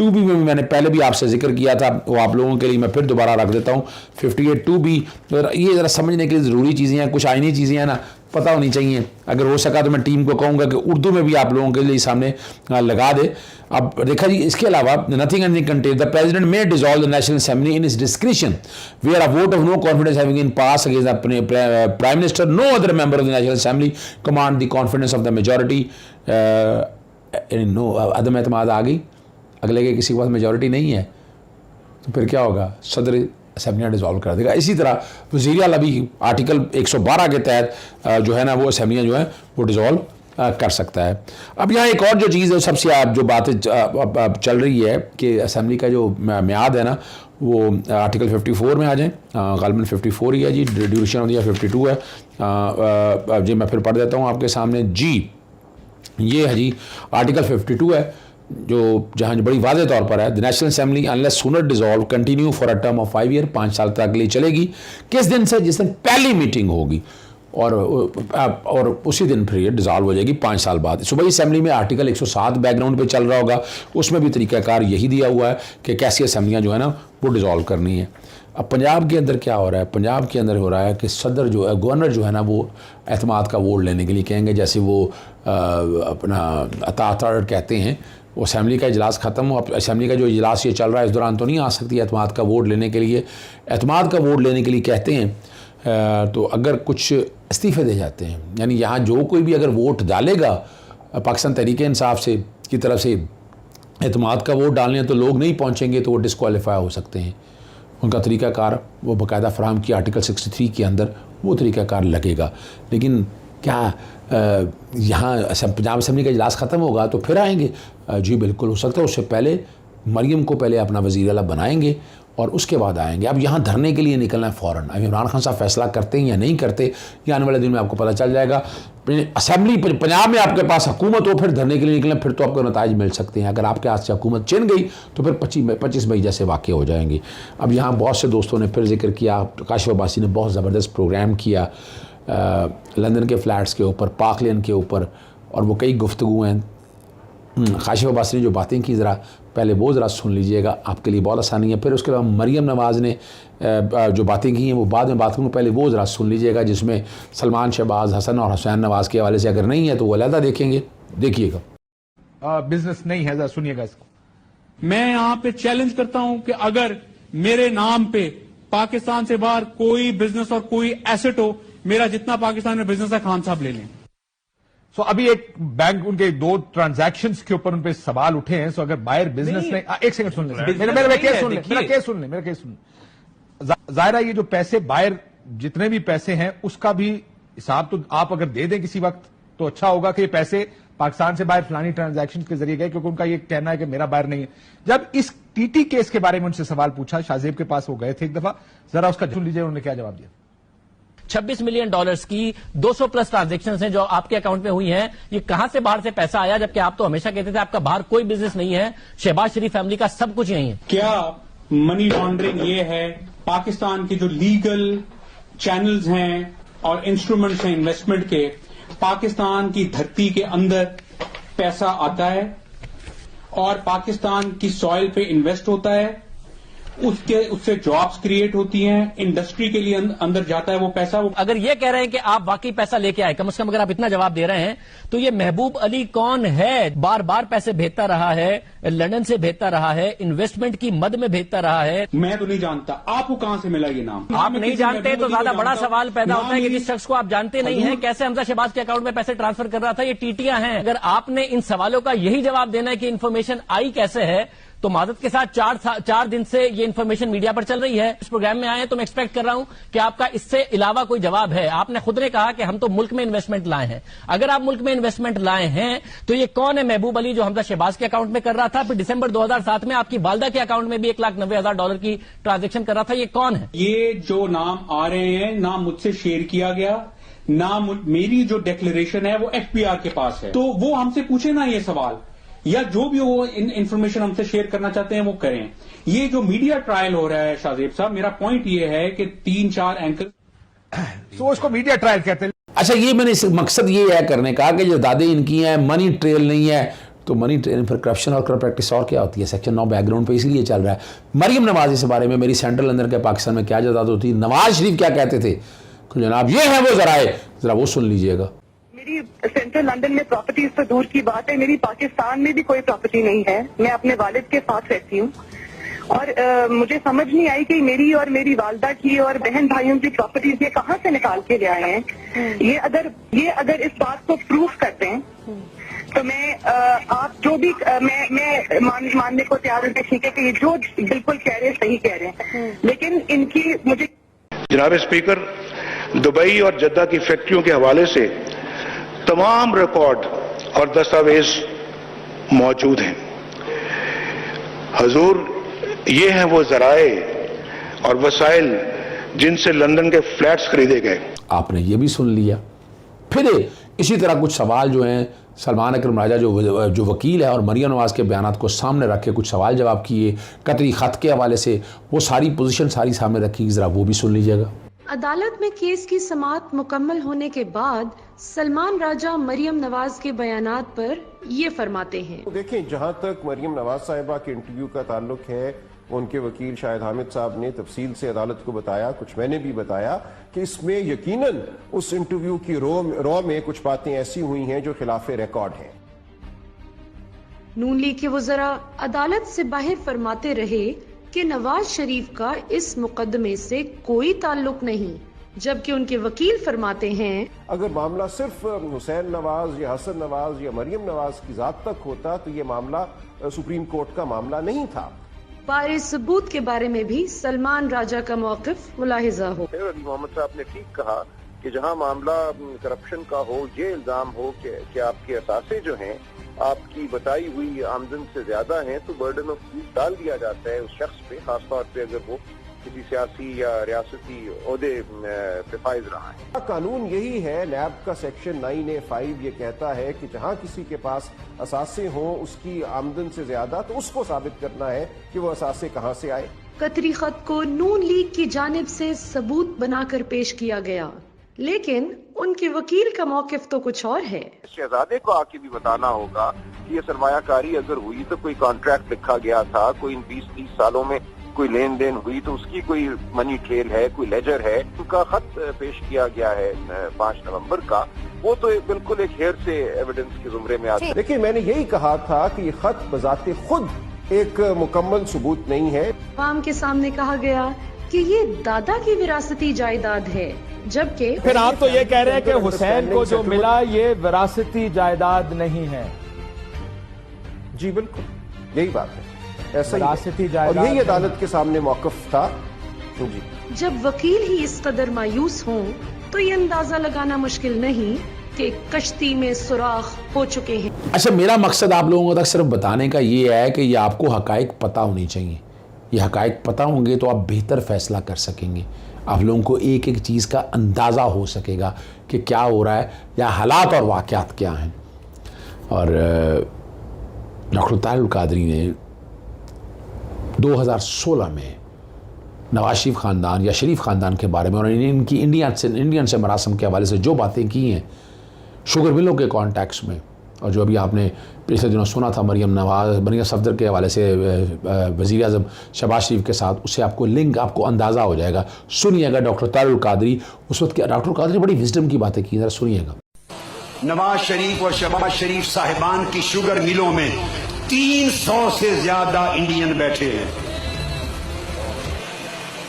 2B میں میں نے پہلے بھی آپ سے ذکر کیا تھا, وہ آپ لوگوں کے لیے میں پھر دوبارہ رکھ دیتا ہوں. 58 2B یہ ذرا سمجھنے کے لیے ضروری چیزیں ہیں, کچھ آئینی چیزیں ہیں نا, پتہ ہونی چاہیے. اگر ہو سکا تو میں ٹیم کو کہوں گا کہ اردو میں بھی آپ لوگوں کے لیے سامنے لگا دے. اب دیکھا جی, اس کے علاوہ nothing and contained the president may dissolve the national assembly in his discretion where a vote of no confidence having been passed against prime minister no other member of the national assembly command the confidence of the majority. نو عدم اعتماد آ گئی, اگلے کے کسی کے پاس majority نہیں ہے تو پھر کیا ہوگا, صدر اسمبلیاں ڈیزالو کر دے گا. اسی طرح وزیر اعلیٰ بھی آرٹیکل 112 کے تحت جو ہے نا وہ اسمبلیاں جو ہیں وہ ڈیزالو کر سکتا ہے. اب یہاں ایک اور جو چیز ہے سب سے جو بات چل رہی ہے کہ اسمبلی کا جو میعاد ہے نا وہ آرٹیکل 54 میں آ جائیں, غالباً 54 ہی ہے جی, ڈیوریشن آف 52 ہے جی. میں پھر پڑھ دیتا ہوں آپ کے سامنے جی. یہ ہے جی آرٹیکل 52 ہے جو جہاں بڑی واضح طور پر ہے, the national assembly unless sooner dissolve continue for a term of 5 year, 5 سال تک کے لیے چلے گی. کس دن سے؟ جس دن پہلی میٹنگ ہوگی اور اسی دن پھر یہ ڈیزالو ہو جائے گی 5 سال بعد. صوبائی اسمبلی میں آرٹیکل 107 بیک گراؤنڈ پہ چل رہا ہوگا, اس میں بھی طریقہ کار یہی دیا ہوا ہے کہ کیسی اسمبلیاں جو ہے نا وہ ڈیزالو کرنی ہے. اب پنجاب کے اندر کیا ہو رہا ہے؟ پنجاب کے اندر ہو رہا ہے کہ صدر جو ہے, گورنر جو ہے نا وہ اعتماد کا ووٹ لینے کے لیے کہیں گے, جیسے وہ اپنا اطاعت کہتے ہیں. وہ اسمبلی کا اجلاس ختم ہو, اسمبلی کا جو اجلاس یہ چل رہا ہے اس دوران تو نہیں آ سکتی اعتماد کا ووٹ لینے کے لیے. اعتماد کا ووٹ لینے کے لیے کہتے ہیں تو اگر کچھ استعفے دے جاتے ہیں, یعنی یہاں جو کوئی بھی اگر ووٹ ڈالے گا پاکستان تحریک انصاف سے کی طرف سے اعتماد کا ووٹ ڈالنے تو لوگ نہیں پہنچیں گے تو وہ ڈسکوالیفائی ہو سکتے ہیں. ان کا طریقہ کار وہ باقاعدہ فراہم کیا آرٹیکل 63 کے اندر, وہ طریقہ کار لگے گا. لیکن کیا یہاں پنجاب اسمبلی کا اجلاس ختم ہوگا تو پھر آئیں گے؟ جی بالکل ہو سکتا ہے. اس سے پہلے مریم کو پہلے اپنا وزیر اعلیٰ بنائیں گے اور اس کے بعد آئیں گے. اب یہاں دھرنے کے لیے نکلنا ہے فوراً. اب عمران خان صاحب فیصلہ کرتے ہیں یا نہیں کرتے یہ آنے والے دن میں آپ کو پتہ چل جائے گا. اسمبلی پنجاب میں آپ کے پاس حکومت ہو پھر دھرنے کے لیے نکلیں, پھر تو آپ کو نتائج مل سکتے ہیں. اگر آپ کے ہاتھ سے حکومت چن گئی تو پھر 25 مئی جیسے واقع ہو جائیں گے. اب یہاں بہت سے دوستوں نے پھر ذکر کیا, کاشف عباسی نے بہت زبردست پروگرام کیا لندن کے فلیٹس کے اوپر, پارک لین کے اوپر, اور وہ کئی گفتگو ہیں. کاشف عباسی نے جو باتیں کی ذرا پہلے وہ ذرا سن لیجئے گا, آپ کے لیے بہت آسانی ہے. پھر اس کے بعد مریم نواز نے جو باتیں کی ہیں وہ بعد میں بات کروں, پہلے وہ ذرا سن لیجئے گا جس میں سلمان, شہباز, حسن اور حسین نواز کے حوالے سے اگر نہیں ہے تو وہ علیحدہ دیکھیں گے. دیکھیے گا. بزنس نہیں ہے, ذرا سنیے گا اس کو. میں یہاں پہ چیلنج کرتا ہوں کہ اگر میرے نام پہ پاکستان سے باہر کوئی بزنس اور کوئی ایسٹ ہو, میرا جتنا پاکستان میں بزنس ہے خان صاحب لے لیں. سو ابھی ایک بینک ان کے 2 ٹرانزیکشنز کے اوپر ان پہ سوال اٹھے ہیں. سو اگر باہر بزنس نہیں, ایک سیکنڈ سن لیں, میرا کیس سن لیں. ظاہرہ یہ جو پیسے باہر جتنے بھی پیسے ہیں اس کا بھی حساب تو آپ اگر دے دیں کسی وقت تو اچھا ہوگا کہ یہ پیسے پاکستان سے باہر فلانی ٹرانزیکشن کے ذریعے گئے, کیونکہ ان کا یہ کہنا ہے کہ میرا باہر نہیں ہے. جب اس ٹی ٹی کیس کے بارے میں ان سے سوال پوچھا, شاہ زیب کے پاس وہ گئے تھے ایک دفعہ, ذرا اس کا سن لیجیے انہوں نے کیا جواب دیا. $26 ملین کی 200+ ٹرانزیکشنز ہیں جو آپ کے اکاؤنٹ میں ہوئی ہیں. یہ کہاں سے باہر سے پیسہ آیا, جبکہ آپ تو ہمیشہ کہتے تھے آپ کا باہر کوئی بزنس نہیں ہے, شہباز شریف فیملی کا سب کچھ یہیں ہے. کیا منی لانڈرنگ یہ ہے پاکستان کے جو لیگل چینلز ہیں اور انسٹرومنٹس ہیں انویسٹمنٹ کے, پاکستان کی دھرتی کے اندر پیسہ آتا ہے اور پاکستان کی سوائل پہ انویسٹ ہوتا ہے, اس سے جابز کریٹ ہوتی ہیں, انڈسٹری کے لیے اندر جاتا ہے وہ پیسہ. اگر یہ کہہ رہے ہیں کہ آپ واقعی پیسہ لے کے آئے, کم از کم اگر آپ اتنا جواب دے رہے ہیں تو یہ محبوب علی کون ہے؟ بار بار پیسے بھیجتا رہا ہے, لندن سے بھیجتا رہا ہے, انویسٹمنٹ کی مد میں بھیجتا رہا ہے. میں تو نہیں جانتا, آپ کو کہاں سے ملا یہ نام؟ آپ نہیں جانتے تو زیادہ بڑا سوال پیدا ہوتا ہے کہ جس شخص کو آپ جانتے نہیں ہیں کیسے حمزہ شہباز کے اکاؤنٹ میں پیسے ٹرانسفر کر رہا تھا. یہ ٹیٹیاں ہیں. اگر آپ نے ان سوالوں کا یہی جواب دینا ہے کہ انفارمیشن آئی کیسے ہے, تو معذرت کے ساتھ 4 دن سے یہ انفارمیشن میڈیا پر چل رہی ہے. اس پروگرام میں آئے ہیں تو میں ایکسپیکٹ کر رہا ہوں کہ آپ کا اس سے علاوہ کوئی جواب ہے. آپ نے خود نے کہا کہ ہم تو ملک میں انویسٹمنٹ لائے ہیں. اگر آپ ملک میں انویسٹمنٹ لائے ہیں تو یہ کون ہے محبوب علی جو حمزہ شہباز کے اکاؤنٹ میں کر رہا تھا, پھر دسمبر 2007 میں آپ کی والدہ کے اکاؤنٹ میں بھی $1,90,000 کی ٹرانزیکشن کر رہا تھا. یہ کون ہے؟ یہ جو نام آ رہے ہیں نہ مجھ سے شیئر کیا گیا, نہ میری جو ڈیکلیریشن ہے وہ FPR کے پاس ہے, تو وہ ہم سے پوچھے نا یہ سوال, یا جو بھی وہ انفارمیشن ہم سے شیئر کرنا چاہتے ہیں وہ کریں. یہ جو میڈیا ٹرائل ہو رہا ہے شاہ زیب صاحب, میرا پوائنٹ یہ ہے کہ 3-4 اینکر سو اس کو میڈیا ٹرائل کہتے ہیں. اچھا, یہ میں نے مقصد یہ ہے کرنے کا کہ جو دادے ان کی ہیں منی ٹریل نہیں ہے تو منی پھر کرپشن اور کرپٹ پریکٹس اور کیا ہوتی ہے؟ سیکشن 9 بیک گراؤنڈ پہ اس لیے چل رہا ہے. مریم نواز اس بارے میں میری سینٹرل لندن کے پاکستان میں کیا جائیداد ہوتی ہے، نواز شریف کیا کہتے تھے کہ جناب یہ ہیں وہ ذرائع، ذرا وہ سن لیجئے گا. میری سینٹرل لندن میں پراپرٹیز تو دور کی بات ہے، میری پاکستان میں بھی کوئی پراپرٹی نہیں ہے. میں اپنے والد کے ساتھ رہتی ہوں اور مجھے سمجھ نہیں آئی کہ میری اور میری والدہ کی اور بہن بھائیوں کی پراپرٹیز یہ کہاں سے نکال کے لے آئے ہیں. یہ اگر اس بات کو پروف کرتے ہیں تو میں آپ جو بھی میں ماننے کو تیار ہوں کہ ٹھیک ہے کہ یہ جو بالکل کہہ رہے ہیں صحیح کہہ رہے ہیں، لیکن ان کی مجھے جناب اسپیکر، دبئی اور جدہ کی فیکٹریوں کے حوالے سے تمام ریکارڈ اور دستاویز موجود ہیں. حضور، یہ ہیں وہ ذرائع اور وسائل جن سے لندن کے فلیٹس خریدے گئے. آپ نے یہ بھی سن لیا. پھر اسی طرح کچھ سوال جو ہیں سلمان اکرم راجہ جو وکیل ہے اور مریم نواز کے بیانات کو سامنے رکھ کے کچھ سوال جواب کیے قطری خط کے حوالے سے، وہ ساری پوزیشن ساری سامنے رکھی، ذرا وہ بھی سن لیجیے گا. عدالت میں کیس کی سماعت مکمل ہونے کے بعد سلمان راجہ مریم نواز کے بیانات پر یہ فرماتے ہیں. دیکھیں، جہاں تک مریم نواز صاحبہ کے انٹرویو کا تعلق ہے، ان کے وکیل شاہد حامد صاحب نے تفصیل سے عدالت کو بتایا، کچھ میں نے بھی بتایا کہ اس میں یقیناً اس انٹرویو کی رو میں کچھ باتیں ایسی ہوئی ہیں جو خلاف ریکارڈ ہیں. نون لیگ کے وزراء عدالت سے باہر فرماتے رہے کہ نواز شریف کا اس مقدمے سے کوئی تعلق نہیں، جبکہ ان کے وکیل فرماتے ہیں اگر معاملہ صرف حسین نواز یا حسن نواز یا مریم نواز کی ذات تک ہوتا تو یہ معاملہ سپریم کورٹ کا معاملہ نہیں تھا. بارے ثبوت کے بارے میں بھی سلمان راجہ کا موقف ملاحظہ ہو. علی محمد صاحب نے ٹھیک کہا کہ جہاں معاملہ کرپشن کا ہو، یہ الزام ہو کہ آپ کے اثاثے جو ہیں آپ کی بتائی ہوئی آمدن سے زیادہ ہیں، تو برڈن آف پروف ڈال دیا جاتا ہے اس شخص پہ، خاص طور پہ اگر وہ کسی سیاسی یا ریاستی عہدے پہ فائز رہا ہے. قانون یہی ہے، نیب کا سیکشن 9A5 یہ کہتا ہے کہ جہاں کسی کے پاس اثاثے ہوں اس کی آمدن سے زیادہ، تو اس کو ثابت کرنا ہے کہ وہ اثاثے کہاں سے آئے. قطری خط کو نون لیگ کی جانب سے ثبوت بنا کر پیش کیا گیا، لیکن ان کے وکیل کا موقف تو کچھ اور ہے. شہزادے کو آ کے بھی بتانا ہوگا کہ یہ سرمایہ کاری اگر ہوئی تو کوئی کانٹریکٹ لکھا گیا تھا، کوئی ان 20-30 سالوں میں کوئی لین دین ہوئی تو اس کی کوئی منی ٹریل ہے، کوئی لیجر ہے. ان کا خط پیش کیا گیا ہے 5 نومبر کا، وہ تو بالکل ایک ہیر سے ایویڈنس کے زمرے میں آتا ہے. دیکھیں، میں نے یہی کہا تھا کہ یہ خط بذات خود ایک مکمل ثبوت نہیں ہے. عوام کے سامنے کہا گیا کہ یہ دادا کی وراثتی جائیداد ہے، جبکہ پھر آپ تو یہ کہہ رہے ہیں کہ حسین کو جو ملا یہ وراثتی جائیداد نہیں ہے. جی بالکل یہی بات ہے، ایسا وراثتی ہی، جائیداد اور یہی عدالت کے سامنے موقف تھا. جی جب وکیل ہی اس قدر مایوس ہوں تو یہ اندازہ لگانا مشکل نہیں کہ کشتی میں سوراخ ہو چکے ہیں. اچھا، میرا مقصد آپ لوگوں تک صرف بتانے کا یہ ہے کہ یہ آپ کو حقائق پتہ ہونی چاہیے. یہ حقائق پتہ ہوں گے تو آپ بہتر فیصلہ کر سکیں گے. آپ لوگوں کو ایک ایک چیز کا اندازہ ہو سکے گا کہ کیا ہو رہا ہے یا حالات اور واقعات کیا ہیں. اور ڈاکٹر طاہر القادری نے 2016 میں نواز شریف خاندان یا شریف خاندان کے بارے میں اور ان کی انڈین سے مراسم کے حوالے سے جو باتیں کی ہیں شوگر ملوں کے کانٹیکس میں، اور جو ابھی آپ نے پچھلے دنوں سنا تھا مریم صفدر کے حوالے سے وزیر اعظم شہباز شریف کے ساتھ، اس سے آپ کو لنک، آپ کو اندازہ ہو جائے گا. سنیے گا ڈاکٹر طاہر القادری اس وقت ڈاکٹر القادری بڑی وزڈم کی باتیں کی، ذرا سنیے گا. نواز شریف اور شہباز شریف صاحبان کی شوگر ملوں میں 300 سے زیادہ انڈین بیٹھے ہیں.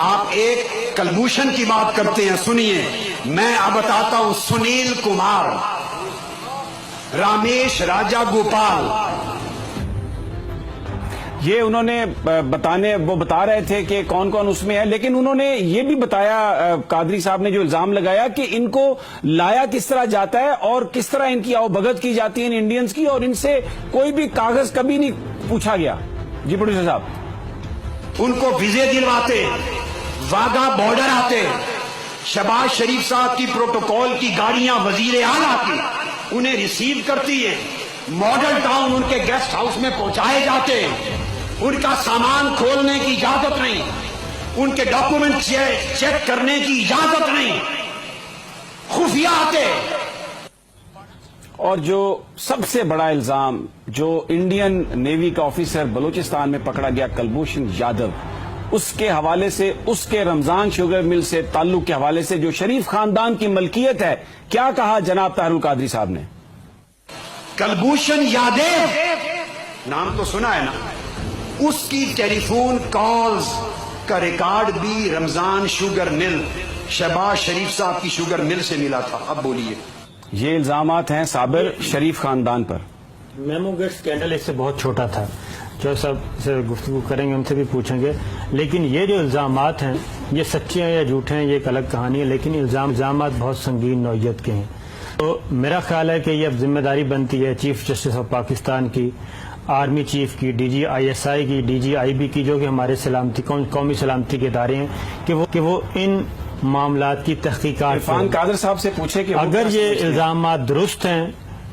آپ ایک کلبھوشن کی بات کرتے ہیں، سنیے، میں اب بتاتا ہوں. سنیل کمار، رامیش راجہ گوپال، یہ انہوں نے وہ بتا رہے تھے کہ کون کون اس میں ہے، لیکن انہوں نے یہ بھی بتایا، قادری صاحب نے جو الزام لگایا کہ ان کو لایا کس طرح جاتا ہے اور کس طرح ان کی آؤبھگت کی جاتی ہے ان انڈینز کی، اور ان سے کوئی بھی کاغذ کبھی نہیں پوچھا گیا. جی پروڈیوسر صاحب، ان کو ویزے دلواتے، واگا بارڈر آتے، شہباز شریف صاحب کی پروٹوکول کی گاڑیاں وزیر اعلیٰ کی انہیں ریسیو کرتی ہے، ماڈل ٹاؤن ان کے گیسٹ ہاؤس میں پہنچائے جاتے، ان کا سامان کھولنے کی اجازت نہیں، ان کے ڈاکومنٹ چیک کرنے کی اجازت نہیں، خفیہ آتے. اور جو سب سے بڑا الزام جو انڈین نیوی کا آفیسر بلوچستان میں پکڑا گیا کلبھوشن یادو، اس کے حوالے سے، اس کے رمضان شوگر مل سے تعلق کے حوالے سے جو شریف خاندان کی ملکیت ہے، کیا کہا جناب طاہر القادری صاحب نے؟ کلبھوشن یادو نام تو سنا ہے نا، اس کی ٹیلی فون کالز کا ریکارڈ بھی رمضان شوگر مل، شہباز شریف صاحب کی شوگر مل سے ملا تھا. اب بولیے. یہ الزامات ہیں صابر شریف خاندان پر. میمو گیٹ اسکینڈل اس سے بہت چھوٹا تھا، جو سب سے گفتگو کریں گے ان سے بھی پوچھیں گے، لیکن یہ جو الزامات ہیں یہ سچے ہیں یا جھوٹے ہیں یہ ایک الگ کہانی ہے، لیکن الزامات بہت سنگین نوعیت کے ہیں. تو میرا خیال ہے کہ یہ اب ذمہ داری بنتی ہے چیف جسٹس آف پاکستان کی، آرمی چیف کی، D G I S I کی، ڈی جی آئی بی کی، جو کہ ہمارے سلامتی قومی سلامتی کے ادارے ہیں، کہ وہ ان معاملات کی تحقیقات عرفان قادر صاحب سے پوچھے کہ اگر یہ الزامات درست ہیں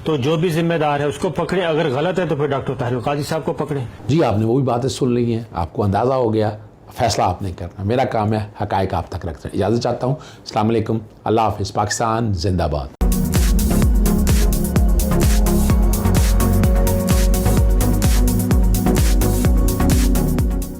تو جو بھی ذمہ دار ہے اس کو پکڑیں، اگر غلط ہے تو پھر ڈاکٹر طاہر القادری صاحب کو پکڑیں. جی آپ نے وہ بھی باتیں سن لی ہیں، آپ کو اندازہ ہو گیا، فیصلہ آپ نے کرنا، میرا کام ہے حقائق آپ تک رکھنا. اجازت چاہتا ہوں. السلام علیکم، اللہ حافظ. پاکستان زندہ باد.